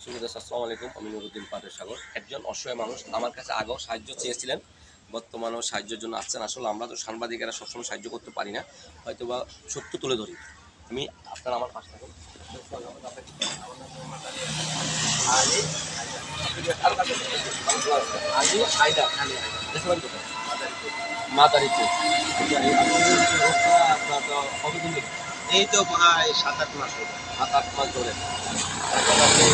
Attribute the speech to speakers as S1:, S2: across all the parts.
S1: আসসালামু আলাইকুম। আমি নুরুদ্দিন পাটের সাগর। একজন অসহায় মানুষ আমার কাছে আগেও সাহায্য চেয়েছিলেন, বর্তমানেও সাহায্যের জন্য আসছেন। আসলে আমরা তো সাংবাদিকেরা সবসময় সাহায্য করতে পারি না, হয়তো বা সত্য তুলে ধরি। আমি আপনারা আমার পাশে থাকুন। আলী আলী হায়দার দেখবেন কোথায় মাদারীপুর। আপনার তো কতদিন ধরে?
S2: এই তো প্রায় 7-8 মাস হলো।
S1: 7-8 মাস ধরে। এখন আপনি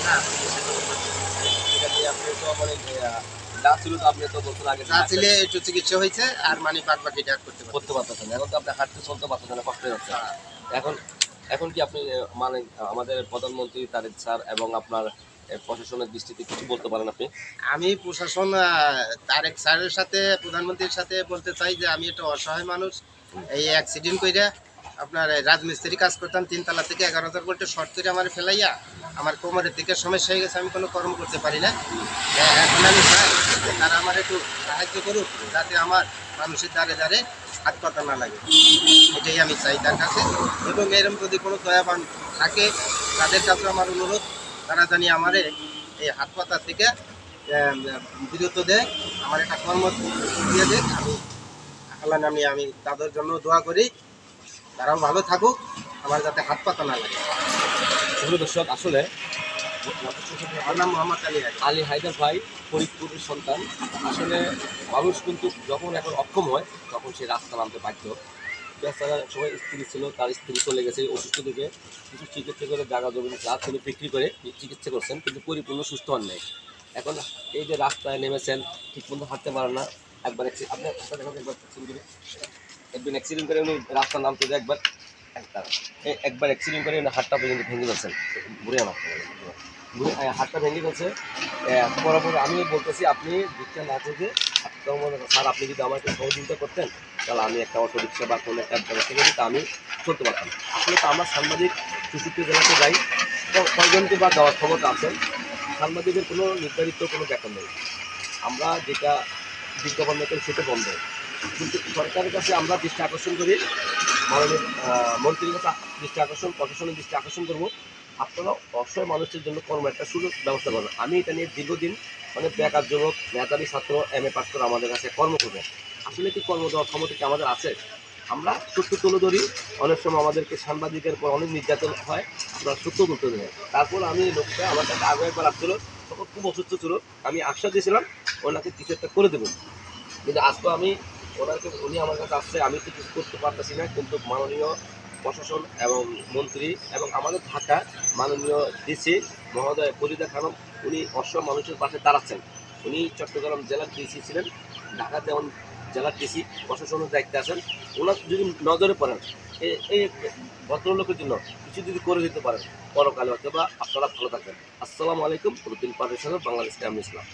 S2: হ্যাঁ,
S1: এটা নিয়ে আপনি তো মানে যা ছিল তো আপনি তো বছর আগে
S2: যা ছিলে একটু চিকিৎসা হয়েছে আর মানে বাদ বাকিটা করতে পারছি।
S1: করতে পারতেছেন না। এখন তো আপনি হাঁটতে চলতে পারতেছেন না, কষ্ট হয়ে যাচ্ছে।
S2: হ্যাঁ,
S1: এখন এখন কি আপনি মানে আমাদের প্রধানমন্ত্রী তারেক স্যার এবং আপনার প্রশাসনের দৃষ্টিতে কিছু বলতে পারেন আপনি?
S2: আমি প্রশাসন তারেক স্যারের সাথে প্রধানমন্ত্রীর সাথে বলতে চাই যে আমি একটা অসহায় মানুষ। এই অ্যাক্সিডেন্ট কইরা আপনার রাজমিস্ত্রি কাজ করতাম, 3 তলা থেকে 11,000 ভোল্টে শর্ট করে আমার ফেলাইয়া আমার কোমরের দিকে সমস্যা হয়ে গেছে, আমি কোনো কর্ম করতে পারি না। এখন আমি চাই যে তারা আমার একটু সাহায্য করুক যাতে আমার মানুষের দ্বারে দ্বারে হাত পাতা না লাগে। এটাই আমি চাই তার কাছে। এবং এরকম যদি কোনো দয়াবান থাকে তাদের কাছে আমার অনুরোধ, তারা জানি আমারে এই হাত পাতা থেকে বিরত দেয়, আমার একটা কর্ম দিয়ে দেয়। আমি আল্লাহ নামে আমি তাদের জন্য দোয়া করি, তারাও ভালো থাকুক, আমার যাতে হাত পাতা না লাগে।
S1: সুপ্রিয় দর্শক, আসলে
S2: আমার নাম মোহাম্মদ আলী হায়দার।
S1: আলী হায়দার ভাই ফরিদপুরের সন্তান। আসলে মানুষ কিন্তু যখন এখন অক্ষম হয় তখন সে রাস্তা নামতে বাধ্য। বেচারা সবাই স্ত্রী ছিল, তার স্ত্রী চলে গেছে অসুস্থ থেকে, কিছু চিকিৎসা করে জায়গা জমি যা ছিল বিক্রি করে চিকিৎসা করছেন, কিন্তু পরিপূর্ণ সুস্থ হন নাই। এখন এই যে রাস্তায় নেমেছেন, ঠিক মতো হাঁটতে পারেন না। একবার আপনার একবার অ্যাক্সিডেন্ট করে উনি রাস্তা নামতে যায়, একবার অ্যাক্সিডেন্ট করে উনি হাতটা পর্যন্ত ভেঙে যাচ্ছেন, ঘুরে আমার হাতটা ভেঙে গেছে। পরপর আমি বলতেছি আপনি রিক্সা না থেকে স্যার আপনি যদি আমাকে সহযোগিতা করতেন তাহলে আমি একটা অটো রিক্সা বা কোনো একটা ব্যবস্থা করে দিতে আমি চলতে পারতাম। আসলে তো আমরা সাংবাদিক 64 জেলাতে যাই, তো কয়জনকে বা দেওয়ার ক্ষমতা আছেন? সাংবাদিকের কোনো নির্ধারিত কোনো ব্যাপার নেই। আমরা যেটা বিজ্ঞাপন দেখেন সেটা বন্ধ, কিন্তু সরকারের কাছে আমরা দৃষ্টি আকর্ষণ করি, মাননীয় মন্ত্রীর কাছে দৃষ্টি আকর্ষণ, প্রশাসনের দৃষ্টি আকর্ষণ করবো, আপনারা অসহায় মানুষের জন্য কর্ম একটা সুযোগ ব্যবস্থা করবেন। আমি এটা নিয়ে দীর্ঘদিন অনেক বেকার যুবক, মেধাবী ছাত্র, MA পাস করে আমাদের কাছে কর্ম করবে। আসলে কি কর্ম দেওয়ার ক্ষমতা কি আমাদের আছে? আমরা সত্য তুলে ধরি। অনেক সময় আমাদেরকে সাংবাদিকের পর অনেক নির্যাতন হয়, আমরা সত্য তুলতে ধরি। তারপর আমি লোকটা আমার কাছে আগে একবার আসছিল, তখন খুব অসুস্থ ছিল, আমি আশ্বাস দিয়েছিলাম ওনাকে কিছু একটা করে দেবো। কিন্তু আজকে আমি উনি আমার কাছে আসছে, আমি তো কিছু করতে পারতেছি না, কিন্তু মাননীয় প্রশাসন এবং মন্ত্রী এবং আমাদের ঢাকা মাননীয় ডিসি মহোদয় ফরিদা খানম, উনি অসহায় মানুষের পাশে দাঁড়াচ্ছেন। উনি চট্টগ্রাম জেলার ডিসি ছিলেন, ঢাকাতে যেমন জেলার ডিসি প্রশাসনের দায়িত্বে আছেন। ওনার যদি নজরে পড়েন এই ভদ্রলোকের জন্য কিছু যদি করে দিতে পারেন, পরকালে হয়তো বা আপনারা ভালো থাকবেন। আসসালামু আলাইকুম। রুদ্দিন পাটের সাথে বাংলাদেশ টাইম ইসলাম।